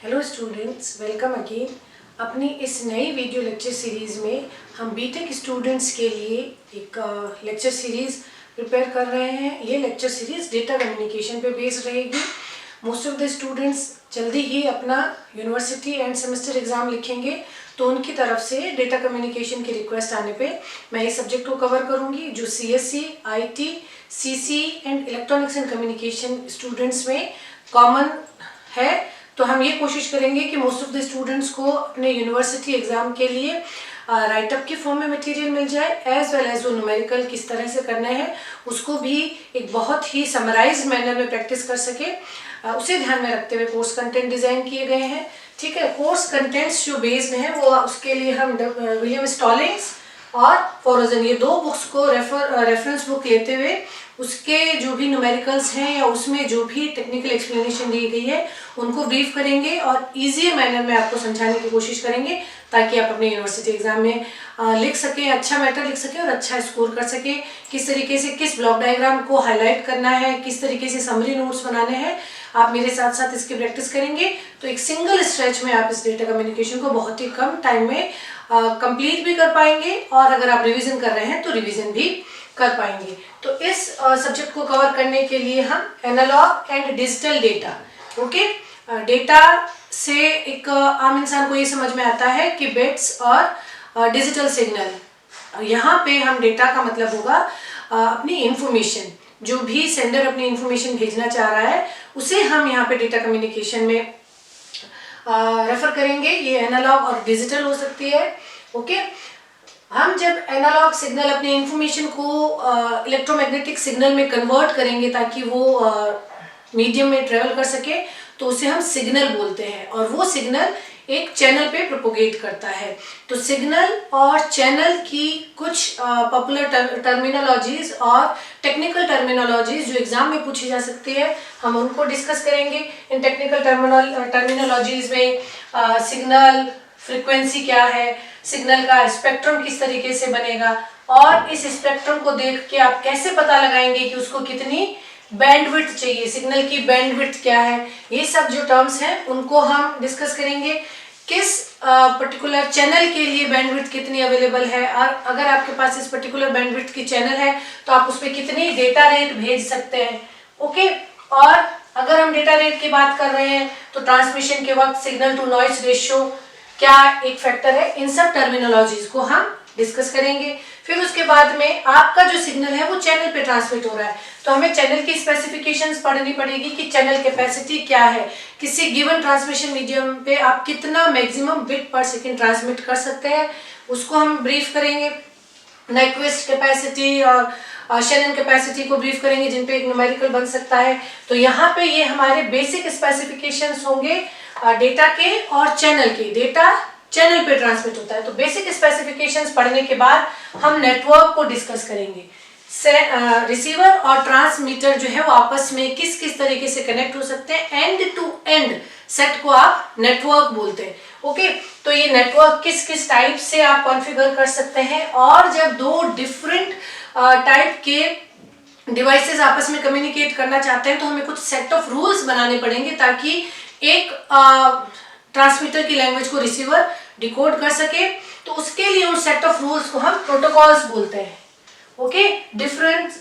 Hello students, welcome again. अपनी इस नई वीडियो लेक्चर सीरीज़ में हम बीटेक स्टूडेंट्स के लिए एक लेक्चर सीरीज़ प्रिपेयर कर रहे हैं। ये लेक्चर सीरीज़ डेटा कम्युनिकेशन पे बेस्ड रहेगी। मोस्ट ऑफ द स्टूडेंट्स जल्दी ही अपना यूनिवर्सिटी एंड सेमेस्टर एग्ज़ाम लिखेंगे, तो उनकी तरफ से डेटा कम्युनिकेशन की रिक्वेस्ट आने पे मैं इस सब्जेक्ट को कवर करूँगी, जो CSC, IT, CC and electronics and communication students में कॉमन है। तो हम ये कोशिश करेंगे कि मोस्ट ऑफ द स्टूडेंट्स को अपने यूनिवर्सिटी एग्जाम के लिए राइटअप के फॉर्म में मटेरियल मिल जाए, एज वेल एज वो न्यूमेरिकल किस तरह से करना है उसको भी एक बहुत ही समराइज मैनर में प्रैक्टिस कर सके। उसे ध्यान में रखते हुए कोर्स कंटेंट डिज़ाइन किए गए हैं। ठीक है, कोर्स कंटेंट्स जो बेस्ड हैं वो उसके लिए हम विलियम स्टॉलिंग्स और फॉरोजन, ये दो बुक्स को रेफरेंस बुक लेते हुए उसके जो भी न्यूमेरिकल्स हैं या उसमें जो भी टेक्निकल एक्सप्लेनेशन दी गई है उनको ब्रीफ करेंगे और ईजी मैनर में आपको समझाने की कोशिश करेंगे, ताकि आप अपने यूनिवर्सिटी एग्जाम में लिख सकें, अच्छा मैटर लिख सकें और अच्छा स्कोर कर सकें। किस तरीके से किस ब्लॉक डायग्राम को हाईलाइट करना है, किस तरीके से समरी नोट्स बनाने हैं, आप मेरे साथ साथ इसकी प्रैक्टिस करेंगे तो एक सिंगल स्ट्रेच में आप इस डेटा कम्युनिकेशन को बहुत ही कम टाइम में कंप्लीट भी कर पाएंगे, और अगर आप रिवीजन कर रहे हैं तो रिवीजन भी कर पाएंगे। तो इस सब्जेक्ट को कवर करने के लिए हम analog and digital data, data से एक आम इंसान को ये समझ में आता है कि बिट्स और डिजिटल सिग्नल। यहाँ पे हम डेटा का मतलब होगा अपनी इंफॉर्मेशन, जो भी सेंडर अपनी इंफॉर्मेशन भेजना चाह रहा है उसे हम यहाँ पे डेटा कम्युनिकेशन में रेफर करेंगे। ये एनालॉग और डिजिटल हो सकती है। ओके, हम जब एनालॉग सिग्नल अपने इंफॉर्मेशन को इलेक्ट्रोमैग्नेटिक सिग्नल में कन्वर्ट करेंगे ताकि वो मीडियम में ट्रेवल कर सके, तो उसे हम सिग्नल बोलते हैं, और वो सिग्नल एक चैनल पे प्रोपोगेट करता है। तो सिग्नल और चैनल की कुछ पॉपुलर टर्मिनोलॉजीज और टेक्निकल टर्मिनोलॉजीज जो एग्जाम में पूछी जा सकती है, हम उनको डिस्कस करेंगे। इन टेक्निकल टर्मिनोलॉजीज में सिग्नल फ्रीक्वेंसी क्या है, सिग्नल का स्पेक्ट्रम किस तरीके से बनेगा, और इस स्पेक्ट्रम को देख के आप कैसे पता लगाएंगे कि उसको कितनी बैंडविड्थ चाहिए, सिग्नल की बैंडविड्थ क्या है, ये सब जो टर्म्स हैं उनको हम डिस्कस करेंगे। किस पर्टिकुलर चैनल के लिए बैंडविड्थ कितनी अवेलेबल है, और अगर आपके पास इस पर्टिकुलर बैंडविड्थ की चैनल है तो आप उस पर कितनी डेटा रेट भेज सकते हैं। ओके, और अगर हम डेटा रेट की बात कर रहे हैं तो ट्रांसमिशन के वक्त सिग्नल टू नॉइज रेशियो क्या एक फैक्टर है, इन सब टर्मिनोलॉजीज को हम डिस्कस करेंगे। फिर उसके बाद में आपका जो सिग्नल है वो चैनल पे ट्रांसमिट हो रहा है, तो हमें चैनल की स्पेसिफिकेशंस पढ़नी पड़ेगी कि चैनल कैपेसिटी क्या है, किसी गिवन ट्रांसमिशन मीडियम पे आप कितना मैक्सिमम बिट पर सेकंड ट्रांसमिट कर सकते हैं, उसको हम ब्रीफ करेंगे। नाइक्वेस्ट कैपेसिटी और शेनन कैपेसिटी को ब्रीफ करेंगे, जिन पे एक न्यूमेरिकल बन सकता है। तो यहाँ पे ये हमारे बेसिक स्पेसिफिकेशंस होंगे डेटा के और चैनल के। डेटा चैनल पे ट्रांसमिट होता है, तो बेसिक स्पेसिफिकेशंस पढ़ने के बाद हम नेटवर्क को डिस्कस करेंगे। रिसीवर और ट्रांसमीटर जो है वो आपस में किस किस तरीके से कनेक्ट हो सकते हैं, एंड टू एंड सेट को आप नेटवर्क बोलते हैं। ओके, तो ये नेटवर्क किस किस टाइप से आप कॉन्फ़िगर कर सकते हैं, और जब दो डिफरेंट टाइप के डिवाइसेस आपस में कम्युनिकेट करना चाहते हैं तो हमें कुछ सेट ऑफ रूल्स बनाने पड़ेंगे, ताकि एक ट्रांसमीटर की लैंग्वेज को रिसीवर डिकोड कर सके। तो उसके लिए उन सेट ऑफ रूल्स को हम प्रोटोकॉल्स बोलते हैं। ओके, डिफरेंट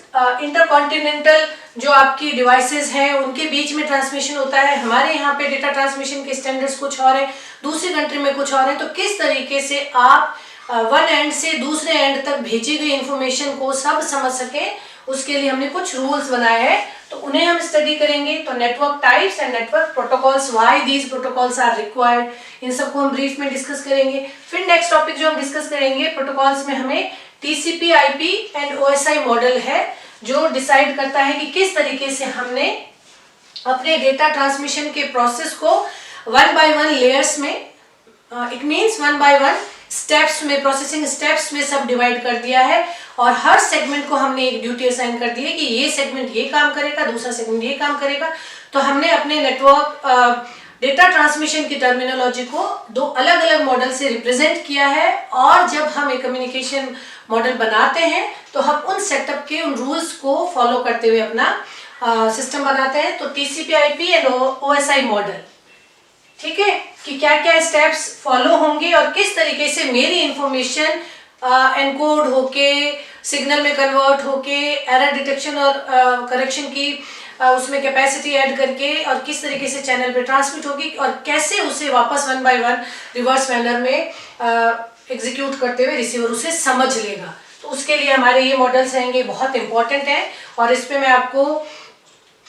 इंटरकॉन्टिनेंटल जो आपकी डिवाइसेस हैं उनके बीच में ट्रांसमिशन होता है। हमारे यहाँ पे डेटा ट्रांसमिशन के स्टैंडर्ड्स कुछ और है, दूसरी कंट्री में कुछ और है। तो किस तरीके से आप वन एंड से दूसरे एंड तक भेजी गई इंफॉर्मेशन को सब समझ सके, उसके लिए हमने कुछ रूल्स बनाए हैं, तो उन्हें हम स्टडी करेंगे। तो network types and network protocols, why these protocols are required, इन सबको हम ब्रीफ में डिस्कस करेंगे। फिर नेक्स्ट टॉपिक जो हम डिस्कस करेंगे प्रोटोकॉल्स में, हमें TCP IP and OSI model है, जो डिसाइड करता है कि किस तरीके से हमने अपने डेटा ट्रांसमिशन के प्रोसेस को वन बाय वन लेयर्स में, it means one by one steps में, प्रोसेसिंग स्टेप्स में सब डिवाइड कर दिया है, और हर सेगमेंट को हमने एक ड्यूटी असाइन कर दी है कि ये सेगमेंट ये काम करेगा, दूसरा सेगमेंट ये काम करेगा। तो हमने अपने नेटवर्क डेटा ट्रांसमिशन की टर्मिनोलॉजी को दो अलग अलग मॉडल से रिप्रेजेंट किया है, और जब हम एक कम्युनिकेशन मॉडल बनाते हैं तो हम उन सेटअप के उन रूल्स को फॉलो करते हुए अपना सिस्टम बनाते हैं। तो TCP IP and OSI model, ठीक है, कि क्या क्या स्टेप्स फॉलो होंगे और किस तरीके से मेरी इंफॉर्मेशन एनकोड होके सिग्नल में कन्वर्ट होके एरर डिटेक्शन और करेक्शन की उसमें कैपेसिटी ऐड करके और किस तरीके से चैनल पे ट्रांसमिट होगी और कैसे उसे वापस 1 बाय 1 रिवर्स मैनर में एग्जीक्यूट करते हुए रिसीवर उसे समझ लेगा। तो उसके लिए हमारे ये मॉडल्स रहेंगे, बहुत इंपॉर्टेंट है। और इस पे मैं आपको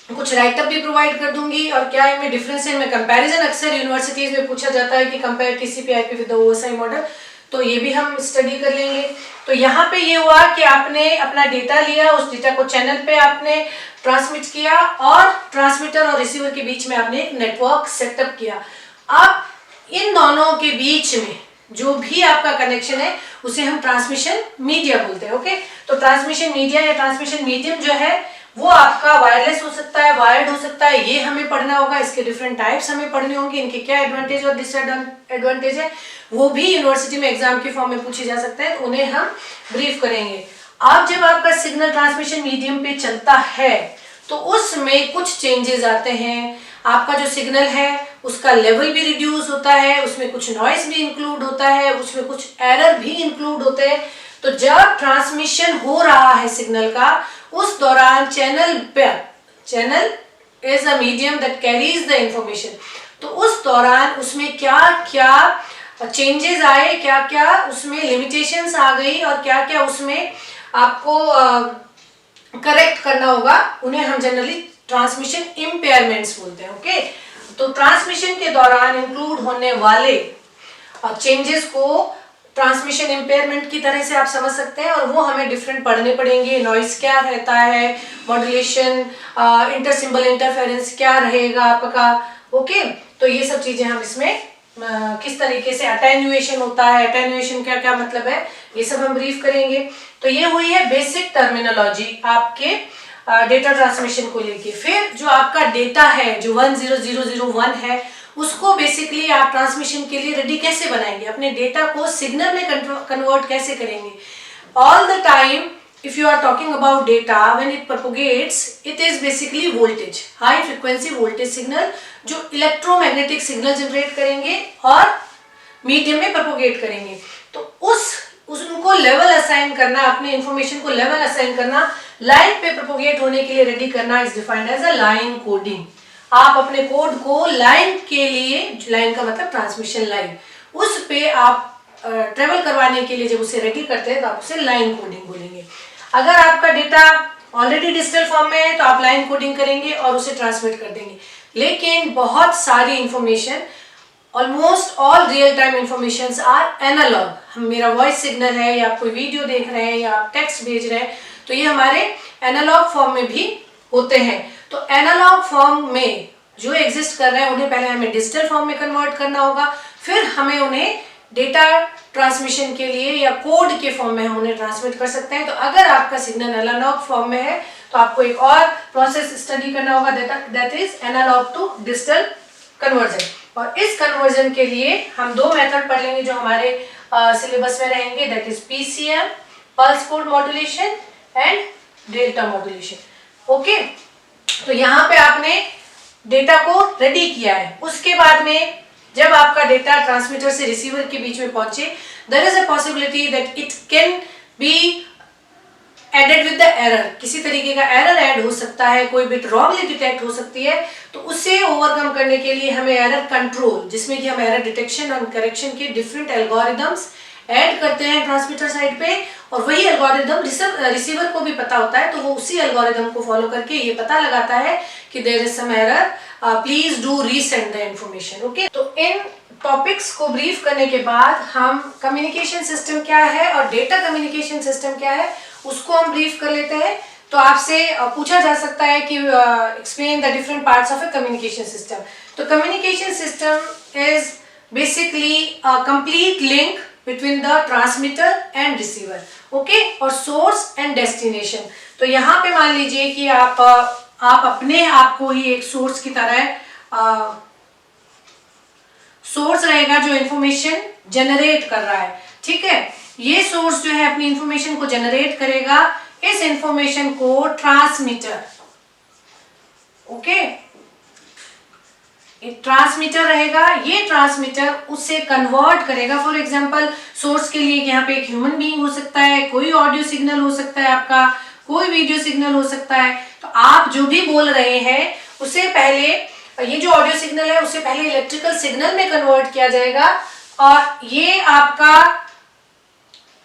कुछ राइटअप भी प्रोवाइड कर दूंगी। और क्या इनमें डिफरेंस है, इनमें कंपैरिजन अक्सर यूनिवर्सिटीज में पूछा जाता है कि compare टीसीपी/आईपी with the OSI model, तो ये भी हम स्टडी कर लेंगे। तो यहाँ पे ये हुआ कि आपने अपना डेटा लिया, उस डेटा को चैनल पे आपने ट्रांसमिट किया और ट्रांसमीटर और रिसीवर के बीच में आपने एक नेटवर्क सेटअप किया। अब इन दोनों के बीच में जो भी आपका कनेक्शन है उसे हम ट्रांसमिशन मीडिया बोलते हैं। ओके, तो ट्रांसमिशन मीडिया या ट्रांसमिशन मीडियम जो है वो आपका वायरलेस हो सकता है, वायर्ड हो सकता है, ये हमें पढ़ना होगा। इसके डिफरेंट टाइप्स हमें पढ़ने होंगे, इनके क्या एडवांटेज और डिसएडवांटेज है वो भी यूनिवर्सिटी में एग्जाम के फॉर्म में पूछे जा सकते हैं, तो उन्हें हम ब्रीफ करेंगे। अब जब आपका सिग्नल ट्रांसमिशन मीडियम पे चलता है तो उसमें कुछ चेंजेस आते हैं। आपका जो सिग्नल है उसका लेवल भी रिड्यूस होता है, उसमें कुछ नॉइस भी इंक्लूड होता है, उसमें कुछ एरर भी इंक्लूड होते हैं। तो जब ट्रांसमिशन हो रहा है सिग्नल का, उस दौरान channel is a medium that carries the information, तो उस दौरान उसमें क्या क्या चेंजेस आए, क्या क्या उसमें लिमिटेशंस आ गई और क्या क्या उसमें आपको करेक्ट करना होगा, उन्हें हम जनरली ट्रांसमिशन इम्पेयरमेंट्स बोलते हैं। ओके, तो ट्रांसमिशन के दौरान इंक्लूड होने वाले चेंजेस को ट्रांसमिशन इम्पेयरमेंट की तरह से आप समझ सकते हैं और वो हमें डिफरेंट पढ़ने पड़ेंगे। नॉइस क्या रहता है, मॉड्यूलेशन, इंटर सिंबल इंटरफेरेंस क्या रहेगा आपका। ओके, तो ये सब चीजें हम इसमें किस तरीके से अटेन्युएशन होता है, अटेन्युएशन क्या क्या मतलब है, ये सब हम ब्रीफ करेंगे। तो ये हुई है बेसिक टर्मिनोलॉजी आपके डेटा ट्रांसमिशन को लेके। फिर जो आपका डेटा है जो 10001 है उसको बेसिकली आप ट्रांसमिशन के लिए रेडी कैसे बनाएंगे, अपने डेटा को सिग्नल में कन्वर्ट कैसे करेंगे। All the time if you are talking about data, when it propagates, it is basically voltage, high frequency voltage signal जो इलेक्ट्रोमैग्नेटिक सिग्नल जनरेट करेंगे और मीडियम में प्रोपोगेट करेंगे। तो उनको लेवल असाइन करना, अपने इंफॉर्मेशन को लेवल असाइन करना, लाइन पे प्रोपोगेट होने के लिए रेडी करना is defined as a line coding. आप अपने कोड को लाइन के लिए, लाइन का मतलब ट्रांसमिशन लाइन, उस पे आप ट्रेवल करवाने के लिए जब उसे रेडी करते हैं तो आप उसे लाइन कोडिंग बोलेंगे। अगर आपका डेटा ऑलरेडी डिजिटल फॉर्म में है तो आप लाइन कोडिंग करेंगे और उसे ट्रांसमिट कर देंगे। लेकिन बहुत सारी information, almost all real time information are analog. मेरा वॉइस सिग्नल है या आप कोई वीडियो देख रहे हैं या आप टेक्स्ट भेज रहे हैं तो ये हमारे एनालॉग फॉर्म में भी होते हैं। तो एनालॉग फॉर्म में जो एग्जिस्ट कर रहे हैं उन्हें पहले हमें डिजिटल फॉर्म में कन्वर्ट करना होगा, फिर हमें उन्हें डेटा ट्रांसमिशन के लिए या कोड के फॉर्म में हम उन्हें ट्रांसमिट कर सकते हैं। तो अगर आपका सिग्नल एनालॉग फॉर्म में है तो आपको एक और प्रोसेस स्टडी करना होगा, that is analog to digital conversion. और इस कन्वर्जन के लिए हम दो मेथड पढ़ लेंगे जो हमारे सिलेबस में रहेंगे, that is PCM, pulse code modulation and delta modulation. Okay, तो यहाँ पे आपने डेटा को रेडी किया है, उसके बाद में जब आपका डेटा ट्रांसमीटर से रिसीवर के बीच में पहुंचे, there is a possibility that it can be added with the error. किसी तरीके का एरर ऐड हो सकता है, कोई बिट रॉन्गली डिटेक्ट हो सकती है, तो उसे ओवरकम करने के लिए हमें एरर कंट्रोल, जिसमें कि हम एरर डिटेक्शन और करेक्शन के डिफरेंट एल्गोरिदम्स ऐड करते हैं ट्रांसमीटर साइड पे, और वही एल्गोरिदम रिसीवर को भी पता होता है, तो वो उसी एल्गोरिदम को फॉलो करके ये पता लगाता है कि there is some error, please do resend the information. Okay, तो इन टॉपिक्स को ब्रीफ करने के बाद हम कम्युनिकेशन सिस्टम क्या है और डेटा कम्युनिकेशन सिस्टम क्या है उसको हम ब्रीफ कर लेते हैं। तो आपसे पूछा जा सकता है कि explain the different parts of a communication system. तो communication system is basically a complete link between the transmitter and receiver, okay, और सोर्स एंड डेस्टिनेशन। तो यहाँ पे मान लीजिए कि आप अपने आप को ही एक सोर्स की तरह, सोर्स रहेगा जो इंफॉर्मेशन जनरेट कर रहा है, ठीक है। ये सोर्स जो है अपनी इंफॉर्मेशन को जनरेट करेगा, इस इंफॉर्मेशन को ट्रांसमीटर, ओके, एक ट्रांसमीटर रहेगा, ये ट्रांसमीटर उससे कन्वर्ट करेगा। फॉर एग्जांपल सोर्स के लिए यहाँ पे एक ह्यूमन बीइंग हो सकता है, कोई ऑडियो सिग्नल हो सकता है आपका, कोई वीडियो सिग्नल हो सकता है। तो आप जो भी बोल रहे हैं उससे पहले, ये जो ऑडियो सिग्नल है उससे पहले इलेक्ट्रिकल सिग्नल में कन्वर्ट किया जाएगा, और ये आपका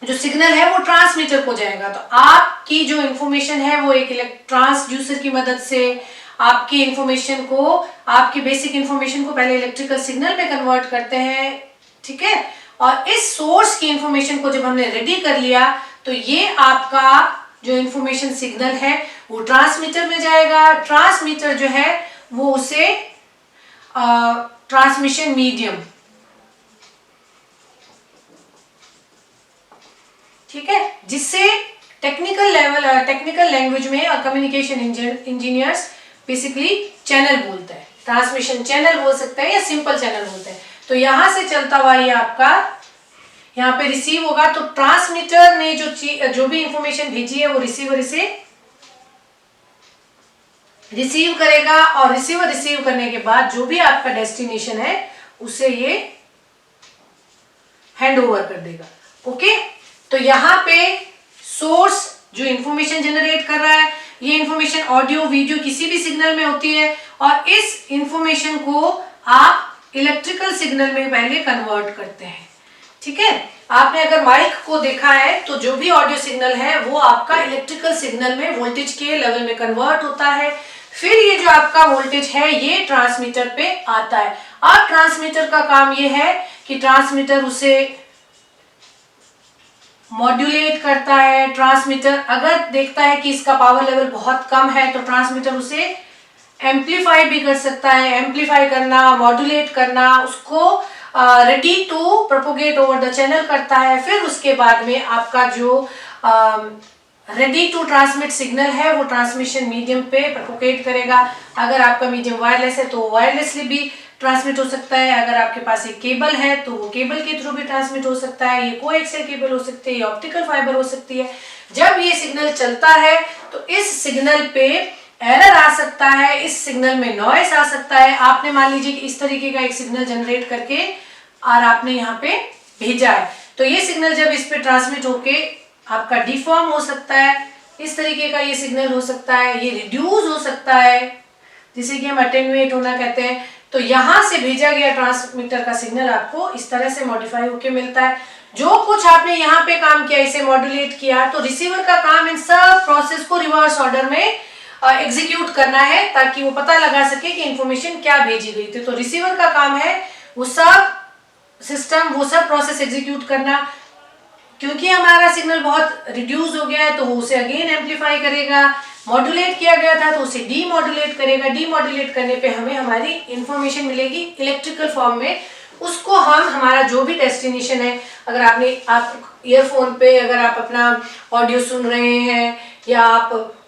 जो सिग्नल है वो ट्रांसमीटर को जाएगा। तो आपकी जो इंफॉर्मेशन है वो एक ट्रांसड्यूसर की मदद से आपकी इंफॉर्मेशन को, आपकी बेसिक इंफॉर्मेशन को पहले इलेक्ट्रिकल सिग्नल में कन्वर्ट करते हैं, ठीक है। और इस सोर्स की इंफॉर्मेशन को जब हमने रेडी कर लिया तो ये आपका जो इंफॉर्मेशन सिग्नल है वो ट्रांसमीटर में जाएगा। ट्रांसमीटर जो है वो उसे ट्रांसमिशन मीडियम, ठीक है, जिससे टेक्निकल लैंग्वेज में और कम्युनिकेशन इंजीनियर्स बेसिकली चैनल बोलते हैं, ट्रांसमिशन चैनल बोल सकते हैं या सिंपल चैनल बोलते हैं। तो यहां से चलता हुआ ये आपका यहाँ पे रिसीव होगा। तो ट्रांसमीटर ने जो भी इंफॉर्मेशन भेजी है वो रिसीवर इसे रिसीव करेगा, और रिसीवर रिसीव करने के बाद जो भी आपका डेस्टिनेशन है उसे ये हैंड ओवर कर देगा। ओके, तो यहाँ पे सोर्स जो इंफॉर्मेशन जनरेट कर रहा है, ये इंफॉर्मेशन ऑडियो वीडियो किसी भी सिग्नल में होती है, और इस इंफॉर्मेशन को आप इलेक्ट्रिकल सिग्नल में पहले कन्वर्ट करते हैं, ठीक है। आपने अगर माइक को देखा है तो जो भी ऑडियो सिग्नल है वो आपका इलेक्ट्रिकल सिग्नल में वोल्टेज के लेवल में कन्वर्ट होता है। फिर ये जो आपका वोल्टेज है ये ट्रांसमीटर पे आता है। अब ट्रांसमीटर का काम ये है कि ट्रांसमीटर उसे मॉड्यूलेट करता है। ट्रांसमीटर अगर देखता है कि इसका पावर लेवल बहुत कम है तो ट्रांसमीटर उसे एम्पलीफाई भी कर सकता है। एम्पलीफाई करना, मॉड्यूलेट करना, उसको ready to propagate over the channel करता है। फिर उसके बाद में आपका जो रेडी टू ट्रांसमिट सिग्नल है वो ट्रांसमिशन मीडियम पे प्रोपोगेट करेगा। अगर आपका मीडियम वायरलेस है तो वायरलेसली भी ट्रांसमिट हो सकता है। अगर आपके पास एक केबल है तो वो केबल के थ्रू भी ट्रांसमिट हो सकता है। ये कोएक्सियल केबल हो सकती है, ये ऑप्टिकल फाइबर हो सकती है। जब ये सिग्नल चलता है तो इस सिग्नल पे एरर आ सकता है, इस सिग्नल में नॉइस आ सकता है। आपने मान लीजिए कि इस तरीके का एक सिग्नल जनरेट करके और आपने यहाँ पे भेजा है, तो ये सिग्नल जब इस पे ट्रांसमिट होके आपका डिफॉर्म हो सकता है, इस तरीके का ये सिग्नल हो सकता है, ये रिड्यूस हो सकता है, जिसे कि हम अटेन्यूएट होना कहते हैं। तो यहाँ से भेजा गया ट्रांसमीटर का सिग्नल आपको इस तरह से मॉडिफाई होके मिलता है। जो कुछ आपने यहाँ पे काम किया, इसे मॉड्यूलेट किया, तो रिसीवर का काम इन सब प्रोसेस को रिवर्स ऑर्डर में एग्जीक्यूट करना है ताकि वो पता लगा सके कि इंफॉर्मेशन क्या भेजी गई थी। तो रिसीवर का काम है वो सब सिस्टम, वो सब प्रोसेस एग्जीक्यूट करना। क्योंकि हमारा सिग्नल बहुत रिड्यूस हो गया है तो वो उसे अगेन एम्पलीफाई करेगा। मॉड्यूलेट किया गया था तो उसे डीमॉड्यूलेट करेगा। डीमॉड्यूलेट करने पे हमें हमारी इंफॉर्मेशन मिलेगी इलेक्ट्रिकल फॉर्म में। उसको हम, हमारा जो भी डेस्टिनेशन है, अगर आप ईयरफोन पे अगर आप अपना ऑडियो सुन रहे हैं, या आप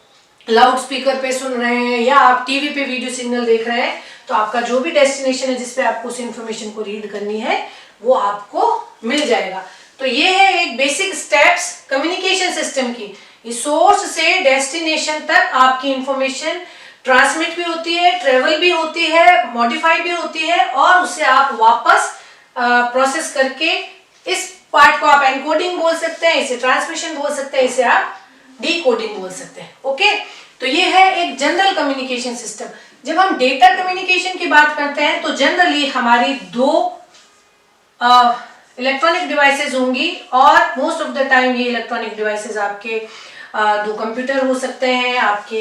लाउड स्पीकर पे सुन रहे हैं, या आप टीवी पे वीडियो सिग्नल देख रहे हैं, तो आपका जो भी डेस्टिनेशन है जिसपे आपको उस इंफॉर्मेशन को रीड करनी है वो आपको मिल जाएगा। तो ये है एक बेसिक स्टेप्स कम्युनिकेशन सिस्टम की। ये सोर्स से डेस्टिनेशन तक आपकी इंफॉर्मेशन ट्रांसमिट भी होती है, ट्रेवल भी होती है, मॉडिफाई भी होती है, और उसे आप वापस प्रोसेस करके, इस पार्ट को आप एनकोडिंग बोल सकते हैं, इसे ट्रांसमिशन बोल सकते हैं, इसे आप डीकोडिंग बोल सकते हैं। ओके, तो ये है एक जनरल कम्युनिकेशन सिस्टम। जब हम डेटा कम्युनिकेशन की बात करते हैं तो जनरली हमारी दो इलेक्ट्रॉनिक डिवाइसेस होंगी, और मोस्ट ऑफ द टाइम ये इलेक्ट्रॉनिक डिवाइसेस आपके दो कंप्यूटर हो सकते हैं आपके।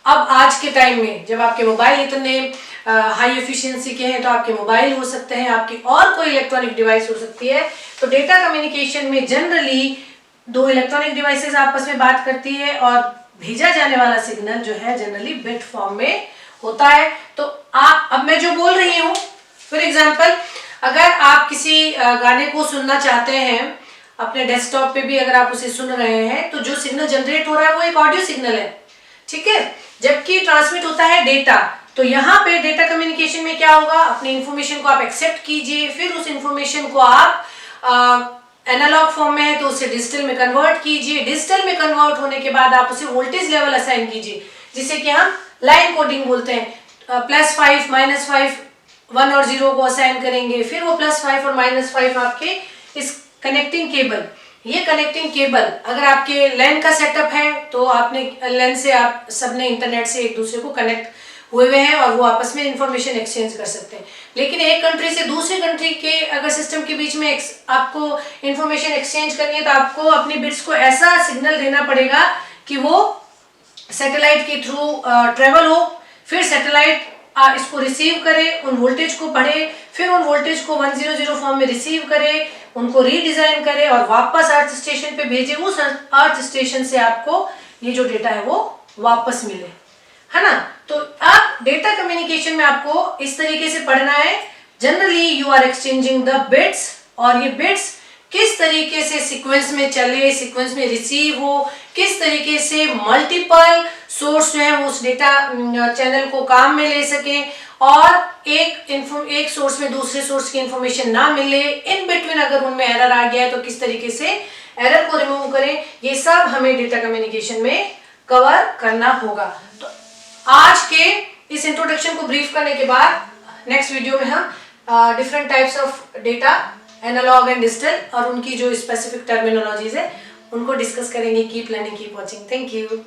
अब आज के टाइम में जब आपके मोबाइल इतने हाई एफिशिएंसी के हैं तो आपके मोबाइल हो सकते हैं, आपकी और कोई इलेक्ट्रॉनिक डिवाइस हो सकती है। तो डेटा कम्युनिकेशन में जनरली दो इलेक्ट्रॉनिक डिवाइसेस आपस में बात करती है, और भेजा जाने वाला सिग्नल जो है जनरली बिट फॉर्म में होता है। तो अब मैं जो बोल रही हूँ, फॉर एग्जाम्पल अगर आप किसी गाने को सुनना चाहते हैं अपने डेस्कटॉप पे भी अगर आप उसे सुन रहे हैं, तो जो सिग्नल जनरेट हो रहा है वो एक ऑडियो सिग्नल है, ठीक है, जबकि ट्रांसमिट होता है डेटा। तो यहाँ पे डेटा कम्युनिकेशन में क्या होगा, अपनी इंफॉर्मेशन को आप एक्सेप्ट कीजिए, फिर उस इंफॉर्मेशन को आप एनालॉग फॉर्म में है तो उसे डिजिटल में कन्वर्ट कीजिए। डिजिटल में कन्वर्ट होने के बाद आप उसे वोल्टेज लेवल असाइन कीजिए, जिसे कि हम लाइन कोडिंग बोलते हैं। +5 -5 1 और 0 को असाइन करेंगे, फिर वो +5 और -5 आपके इस कनेक्टिंग केबल, ये कनेक्टिंग केबल अगर आपके लैन का सेटअप है तो आपने लैन से आप सबने इंटरनेट से एक दूसरे को कनेक्ट हुए हुए हैं और वो आपस में इंफॉर्मेशन एक्सचेंज कर सकते हैं। लेकिन एक कंट्री से दूसरी कंट्री के अगर सिस्टम के बीच में आपको इंफॉर्मेशन एक्सचेंज करनी है तो आपको अपनी बिट्स को ऐसा सिग्नल देना पड़ेगा कि वो सैटेलाइट के थ्रू ट्रेवल हो, फिर सैटेलाइट इसको रिसीव करे, उन वोल्टेज को पढ़े, फिर उन वोल्टेज को 100 फॉर्म में रिसीव करे, उनको रीडिजाइन करे और वापस अर्थ स्टेशन पे भेजे। उस अर्थ स्टेशन से आपको ये जो डेटा है वो वापस मिले, है ना। तो आप डेटा कम्युनिकेशन में आपको इस तरीके से पढ़ना है। Generally you are exchanging the bits, और ये बिट्स किस तरीके से सीक्वेंस में चले, सीक्वेंस में रिसीव हो, किस तरीके से मल्टीपल सोर्स जो है उस डेटा चैनल को काम में ले सके और एक सोर्स में दूसरे सोर्स की इंफॉर्मेशन ना मिले, इन बिटवीन अगर उनमें एरर आ गया है तो किस तरीके से एरर को रिमूव करें, ये सब हमें डेटा कम्युनिकेशन में कवर करना होगा। तो आज के इस इंट्रोडक्शन को ब्रीफ करने के बाद नेक्स्ट वीडियो में हम different types of data, analog and digital, और उनकी जो स्पेसिफिक टर्मिनोलॉजीज है उनको डिस्कस करेंगे। Keep learning, keep watching. Thank you.